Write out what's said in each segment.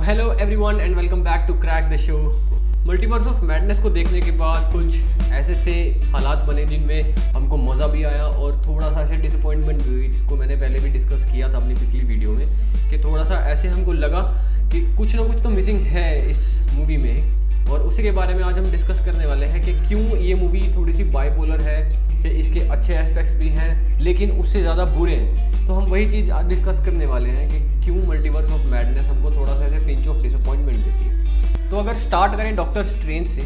Hello everyone and welcome back to crack the show. Multiverse of madness को देखने के बाद कुछ ऐसे से हालात बने जिनमें हमको मज़ा भी आया और थोड़ा सा ऐसे डिसअपॉइंटमेंट भी हुई, जिसको मैंने पहले भी डिस्कस किया था अपनी पिछली वीडियो में कि थोड़ा सा ऐसे हमको लगा कि कुछ ना कुछ तो मिसिंग है इस मूवी में। और उसी के बारे में आज हम डिस्कस करने वाले हैं कि क्यों ये मूवी थोड़ी सी बाइपोलर है, कि इसके अच्छे एस्पेक्ट्स भी हैं लेकिन उससे ज़्यादा बुरे हैं। तो हम वही चीज़ आज डिस्कस करने वाले हैं कि क्यों मल्टीवर्स ऑफ मैडनेस हमको थोड़ा सा ऐसे पिंच ऑफ डिसअपॉइंटमेंट देती है। तो अगर स्टार्ट करें डॉक्टर स्ट्रेंज से,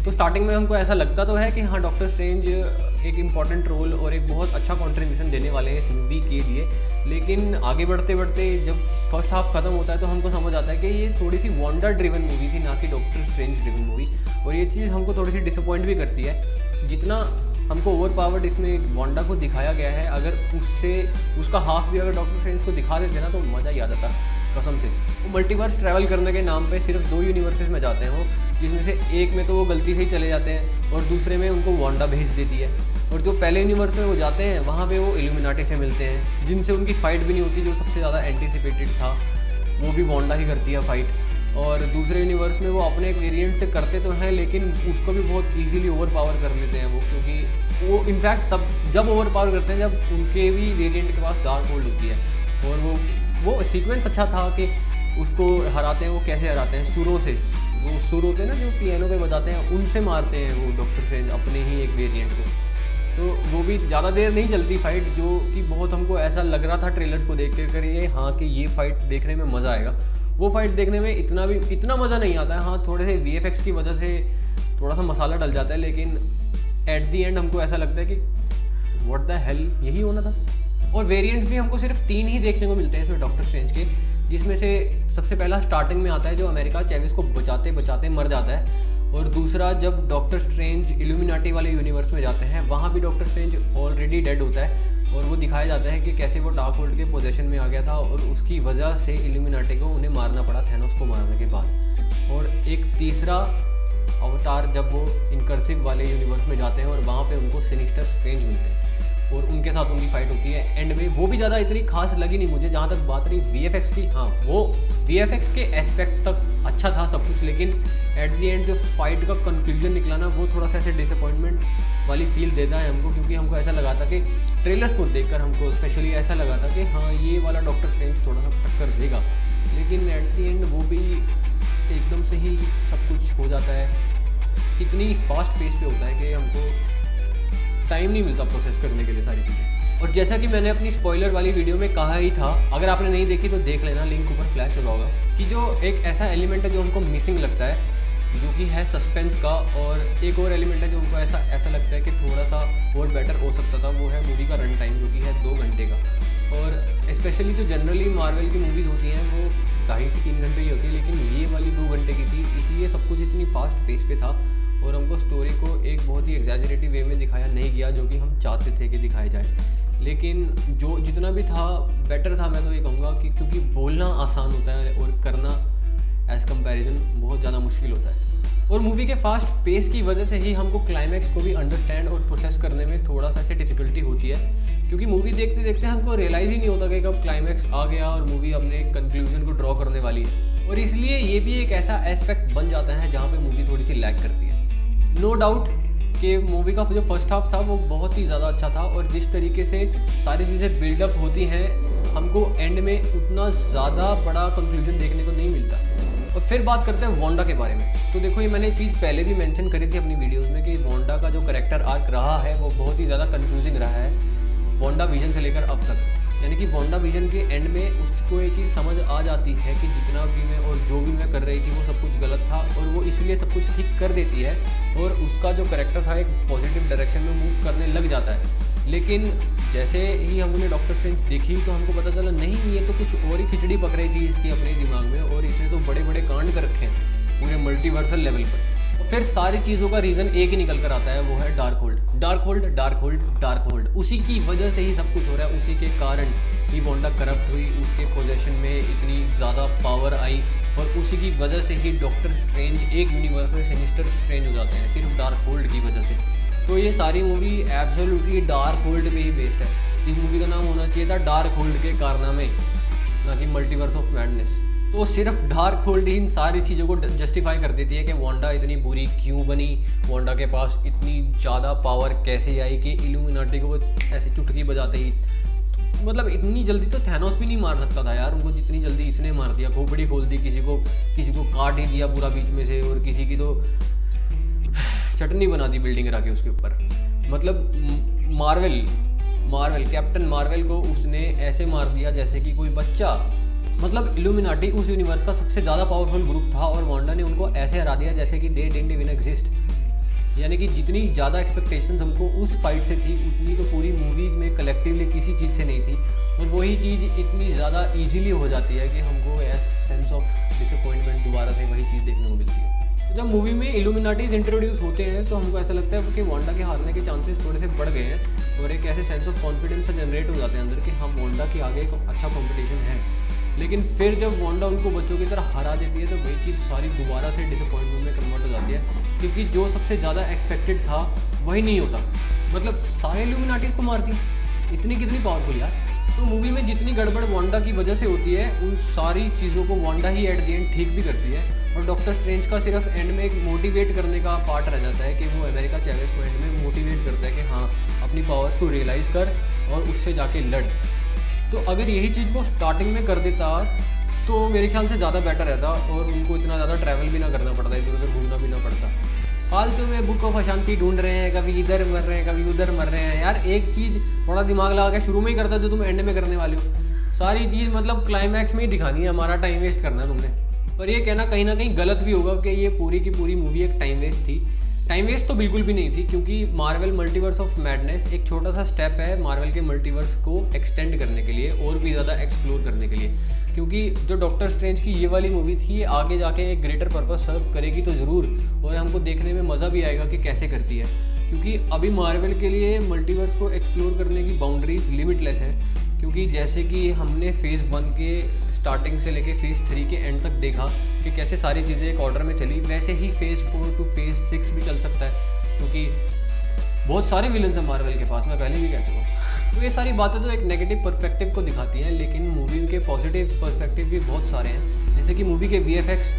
तो स्टार्टिंग में हमको ऐसा लगता तो है कि हाँ, डॉक्टर स्ट्रेंज एक इम्पॉर्टेंट रोल और एक बहुत अच्छा कंट्रीब्यूशन देने वाले हैं इस मूवी के लिए। लेकिन आगे बढ़ते बढ़ते जब फर्स्ट हाफ खत्म होता है तो हमको समझ आता है कि ये थोड़ी सी वांडा ड्रिवन मूवी थी, ना कि डॉक्टर स्ट्रेंज ड्रिवन मूवी। और ये चीज़ हमको थोड़ी सी डिसअपॉइंट भी करती है। जितना हमको ओवर पावर्ड इसमें वांडा को दिखाया गया है, अगर उससे उसका हाफ भी अगर डॉक्टर स्ट्रेंज को दिखा देते ना तो मज़ा ही आ जाता कसम से। वो मल्टीवर्स ट्रैवल करने के नाम पे सिर्फ 2 यूनिवर्सेस में जाते हैं वो, जिसमें से एक में तो वो गलती से ही चले जाते हैं और दूसरे में उनको वांडा भेज देती है। और जो पहले यूनिवर्स में वो जाते हैं वहाँ पे वो इल्यूमिनाटी से मिलते हैं, जिनसे उनकी फ़ाइट भी नहीं होती। जो सबसे ज़्यादा एंटिसिपेटेड था वो भी वांडा ही करती है फ़ाइट। और दूसरे यूनिवर्स में वो अपने एक वेरिएंट से करते तो हैं लेकिन उसको भी बहुत इजीली ओवर पावर कर लेते हैं वो, क्योंकि वो इनफैक्ट तब जब ओवर पावर करते हैं जब उनके भी वेरिएंट के पास डार्क होल्ड होती है। और वो सीक्वेंस अच्छा था कि उसको हराते हैं। वो कैसे हराते हैं? सुरों से। वो सुर होते हैं ना जो पियानो पे बजाते हैं, उनसे मारते हैं वो डॉक्टर स्ट्रेंज अपने ही एक वेरिएंट को। तो वो भी ज़्यादा देर नहीं चलती फाइट, जो कि बहुत हमको ऐसा लग रहा था ट्रेलर्स को देख कर ये हाँ कि ये फाइट देखने में मज़ा आएगा। वो फाइट देखने में इतना मज़ा नहीं आता है। हाँ, थोड़े से VFX की वजह से थोड़ा सा मसाला डल जाता है, लेकिन एट दी एंड हमको ऐसा लगता है कि व्हाट द हेल, यही होना था। और वेरिएंट्स भी हमको सिर्फ 3 ही देखने को मिलते हैं इसमें डॉक्टर स्ट्रेंज के, जिसमें से सबसे पहला स्टार्टिंग में आता है जो अमेरिका चेविस को बचाते बचाते मर जाता है। और दूसरा जब डॉक्टर स्ट्रेंज इल्यूमिनाटी वाले यूनिवर्स में जाते हैं वहाँ भी डॉक्टर स्ट्रेंज ऑलरेडी डेड होता है और वो दिखाया जाता है कि कैसे वो डार्क होल्ड के पोजीशन में आ गया था और उसकी वजह से इल्यूमिनाटी को उन्हें मारना पड़ा थैनोस को मारने के बाद। और एक तीसरा अवतार जब वो इनकर्सिव वाले यूनिवर्स में जाते हैं और वहाँ पे उनको सिनिस्टर स्ट्रेंज मिलते हैं और उनके साथ उनकी फाइट होती है एंड में। वो भी ज़्यादा इतनी खास लगी नहीं मुझे। जहाँ तक बात रही VFX की, हाँ वो VFX के एस्पेक्ट तक अच्छा था सब कुछ, लेकिन एट दी एंड जो फाइट का कंक्लूजन निकला ना वो थोड़ा सा ऐसे डिसअपॉइंटमेंट वाली फील देता है हमको, क्योंकि हमको ऐसा लगा था कि ट्रेलर्स को देखकर हमको स्पेशली ऐसा लगा था कि हाँ ये वाला डॉक्टर स्ट्रेंज थोड़ा सा टक्कर देगा, लेकिन एट दी एंड वो भी एकदम से ही सब कुछ हो जाता है। इतनी फास्ट पेस पे होता है कि हमको टाइम नहीं मिलता प्रोसेस करने के लिए सारी चीज़ें। और जैसा कि मैंने अपनी स्पॉइलर वाली वीडियो में कहा ही था, अगर आपने नहीं देखी तो देख लेना, लिंक ऊपर फ्लैश हो रहा होगा, कि जो एक ऐसा एलिमेंट है जो हमको मिसिंग लगता है जो कि है सस्पेंस का। और एक और एलिमेंट है जो हमको ऐसा लगता है कि थोड़ा सा और बेटर हो सकता था, वो है मूवी का रन टाइम जो कि है 2 घंटे का। और स्पेशली जो जनरली मार्वल की मूवीज़ होती हैं वो 2.5 से 3 घंटे की होती है, लेकिन ये वाली 2 घंटे की थी, इसलिए सब कुछ इतनी फास्ट पेस पे था और हमको स्टोरी को एक बहुत ही एग्जैजरेटिव वे में दिखाया नहीं गया जो कि हम चाहते थे कि दिखाया जाए। लेकिन जो जितना भी था बेटर था, मैं तो ये कहूँगा कि क्योंकि बोलना आसान होता है और करना एज़ कंपैरिजन बहुत ज़्यादा मुश्किल होता है। और मूवी के फास्ट पेस की वजह से ही हमको क्लाइमैक्स को भी अंडरस्टैंड और प्रोसेस करने में थोड़ा सा ऐसे डिफ़िकल्टी होती है, क्योंकि मूवी देखते देखते हमको रियलाइज़ ही नहीं होता कि कब क्लाइमैक्स आ गया और मूवी अपने कंक्लूजन को ड्रॉ करने वाली है। और इसलिए ये भी एक ऐसा एस्पेक्ट बन जाता है जहाँ पे मूवी थोड़ी सी लैग करती है। नो डाउट कि मूवी का जो फर्स्ट हाफ था वो बहुत ही ज़्यादा अच्छा था और जिस तरीके से सारी चीज़ें बिल्डअप होती हैं हमको एंड में उतना ज़्यादा बड़ा कंक्लूजन देखने को नहीं मिलता। और फिर बात करते हैं वांडा के बारे में। तो देखो, ये मैंने चीज़ पहले भी मेंशन करी थी अपनी वीडियोस में कि वांडा का जो कैरेक्टर आर्क रहा है वो बहुत ही ज़्यादा कंफ्यूजिंग रहा है वांडा विजन से लेकर अब तक। यानी कि वांडा विजन के एंड में उसको ये चीज़ समझ आ जाती है कि जितना भी मैं और जो भी मैं कर रही थी वो सब कुछ गलत था और वो इसलिए सब कुछ ठीक कर देती है और उसका जो कैरेक्टर था एक पॉजिटिव डायरेक्शन में मूव करने लग जाता है। लेकिन जैसे ही हमने डॉक्टर स्ट्रेंज देखी तो हमको पता चला नहीं, ये तो कुछ और ही खिचड़ी पक रही थी इसकी अपने दिमाग में और इसने तो बड़े बड़े कांड कर रखे हैं पूरे मल्टीवर्सल लेवल पर। और फिर सारी चीज़ों का रीज़न एक ही निकल कर आता है, वो है dark hold. Dark hold, dark hold, dark hold, उसी की वजह से ही सब कुछ हो रहा है। उसी के कारण ही वांडा करप्ट हुई, उसके पोजेशन में इतनी ज़्यादा पावर आई और उसी की वजह से ही डॉक्टर स्ट्रेंज एक यूनिवर्स में सिनिस्टर स्ट्रेंज हो जाते हैं, सिर्फ डार्क होल्ड की वजह से। तो ये सारी मूवी एब्सोल्युटली डार्क होल्ड पे ही बेस्ड है। इस मूवी का नाम होना चाहिए था डार्क होल्ड के कारनामे, ना कि मल्टीवर्स ऑफ मैडनेस। तो सिर्फ डार्क होल्ड इन सारी चीज़ों को जस्टिफाई कर देती है कि वांडा इतनी बुरी क्यों बनी, वांडा के पास इतनी ज़्यादा पावर कैसे आई कि इल्यूमिनाटी को वो ऐसी चुटकी बजाते ही, मतलब इतनी जल्दी तो थैनोस भी नहीं मार सकता था यार उनको, जितनी जल्दी इसने मार दिया। खोपड़ी खोल दी, किसी को काट ही दिया पूरा बीच में से, और किसी की तो चटनी बना दी बिल्डिंग रख के उसके ऊपर। मतलब मार्वल कैप्टन मार्वल को उसने ऐसे मार दिया जैसे कि कोई बच्चा। मतलब इल्यूमिनाटी उस यूनिवर्स का सबसे ज़्यादा पावरफुल ग्रुप था और वांडा ने उनको ऐसे हरा दिया जैसे कि दे डिडंट इवन एग्जिस्ट। यानी कि जितनी ज़्यादा एक्सपेक्टेशंस हमको उस फाइट से थी उतनी तो पूरी मूवी में कलेक्टिवली किसी चीज़ से नहीं थी, और वही चीज़ इतनी ज़्यादा ईजीली हो जाती है कि हमको सेंस ऑफ डिसअपॉइंटमेंट दोबारा से वही चीज़ देखने को मिलती है। जब मूवी में इल्यूमिनाटीज इंट्रोड्यूस होते हैं तो हमको ऐसा लगता है कि वांडा के हारने के चांसेस थोड़े से बढ़ गए हैं, और एक ऐसे सेंस ऑफ कॉन्फिडेंस जनरेट हो जाते हैं अंदर कि हम वांडा के आगे एक अच्छा कॉम्पिटिशन है। लेकिन फिर जब वांडा उनको बच्चों की तरह हरा देती है तो वही चीज़ सारी दोबारा से डिसअपॉइंटमेंट में कन्वर्ट हो जाती है, क्योंकि जो सबसे ज़्यादा एक्सपेक्टेड था वही नहीं होता। मतलब सारे इल्यूमिनाटीज को मारती, इतनी कितनी पावरफुल यार। तो मूवी में जितनी गड़बड़ वांडा की वजह से होती है उन सारी चीज़ों को Wanda he at the end ठीक भी करती है, और डॉक्टर स्ट्रेंज का सिर्फ एंड में एक मोटिवेट करने का पार्ट रह जाता है कि वो अमेरिका चैवेज को एंड में मोटिवेट करता है कि हाँ अपनी पावर्स को रियलाइज़ कर और उससे जाके लड़। तो अगर यही चीज़ को स्टार्टिंग में कर देता तो मेरे ख्याल से ज़्यादा बेटर रहता, और उनको इतना ज़्यादा ट्रैवल भी ना करना पड़ता, इधर उधर घूमना भी ना पड़ता। फालतू में बुक ऑफ अशांति ढूंढ रहे हैं, कभी इधर मर रहे हैं कभी उधर मर रहे हैं। यार एक चीज़ थोड़ा दिमाग लगा के शुरू में ही करता जो तुम एंड में करने वाले हो। सारी चीज़ मतलब क्लाइमैक्स में ही दिखानी है, हमारा टाइम वेस्ट करना है तुमने। और ये कहना कहीं ना कहीं गलत भी होगा कि ये पूरी की पूरी मूवी एक टाइम वेस्ट थी। टाइम वेस्ट तो बिल्कुल भी नहीं थी, क्योंकि मार्वल मल्टीवर्स ऑफ मैडनेस एक छोटा सा स्टेप है मार्वल के मल्टीवर्स को एक्सटेंड करने के लिए और भी ज़्यादा एक्सप्लोर करने के लिए। क्योंकि जो डॉक्टर स्ट्रेंज की ये वाली मूवी थी ये आगे जाके एक ग्रेटर पर्पस सर्व करेगी तो ज़रूर, और हमको देखने में मज़ा भी आएगा कि कैसे करती है। क्योंकि अभी मार्वल के लिए मल्टीवर्स को एक्सप्लोर करने की बाउंड्रीज लिमिटलेस है, क्योंकि जैसे कि हमने फेज़ 1 के स्टार्टिंग से लेके फेज़ 3 के एंड तक देखा कि कैसे सारी चीज़ें एक ऑर्डर में चली, वैसे ही फेज़ 4 टू फेज़ 6 भी चल सकता है, क्योंकि बहुत सारे विलन्स हैं मार्वल के पास, मैं पहले भी कह चुका हूँ। तो ये सारी बातें तो एक नेगेटिव पर्सपेक्टिव को दिखाती हैं, लेकिन मूवी के पॉजिटिव पर्सपेक्टिव भी बहुत सारे हैं, जैसे कि मूवी के VFX,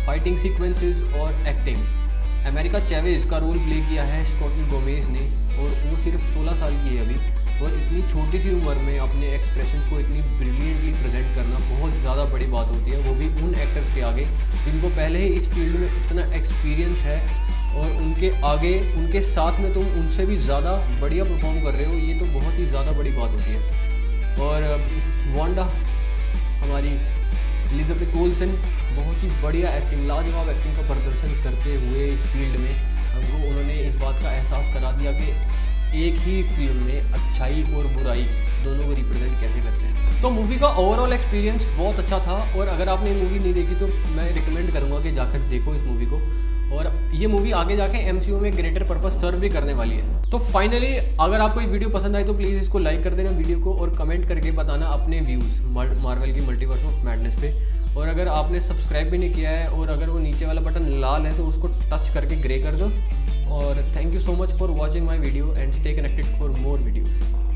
फाइटिंग सीक्वेंसेस और एक्टिंग। अमेरिका चैवेज का रोल प्ले किया है स्कॉट गोमेज ने, और वो सिर्फ 16 साल की है अभी, और इतनी छोटी सी उम्र में अपने एक्सप्रेशंस को इतनी ब्रिलियंटली प्रेजेंट करना बहुत ज़्यादा बड़ी बात होती है, वो भी उन एक्टर्स के आगे जिनको पहले ही इस फील्ड में इतना एक्सपीरियंस है, और उनके आगे उनके साथ में तुम उनसे भी ज़्यादा बढ़िया परफॉर्म कर रहे हो, ये तो बहुत ही ज़्यादा बड़ी बात होती है। और वांडा हमारी एलिजाबेथ ओल्सन बहुत ही बढ़िया एक्टिंग, लाजवाब एक्टिंग का प्रदर्शन करते हुए इस फील्ड में हमको उन्होंने इस बात का एहसास करा दिया कि एक ही फिल्म में अच्छाई और बुराई दोनों को रिप्रेजेंट कैसे करते हैं। तो मूवी का ओवरऑल एक्सपीरियंस बहुत अच्छा था, और अगर आपने मूवी नहीं देखी तो मैं रिकमेंड करूँगा कि जाकर देखो इस मूवी को, और ये मूवी आगे जाके MCU में ग्रेटर पर्पस सर्व भी करने वाली है। तो फाइनली अगर आपको ये वीडियो पसंद आई तो प्लीज़ इसको लाइक कर देना वीडियो को, और कमेंट करके बताना अपने व्यूज़ मार्वल की मल्टीवर्स ऑफ मैडनेस पे। और अगर आपने सब्सक्राइब भी नहीं किया है और अगर वो नीचे वाला बटन लाल है तो उसको टच करके ग्रे कर दो। और thank you so much for watching my video and stay connected for more videos.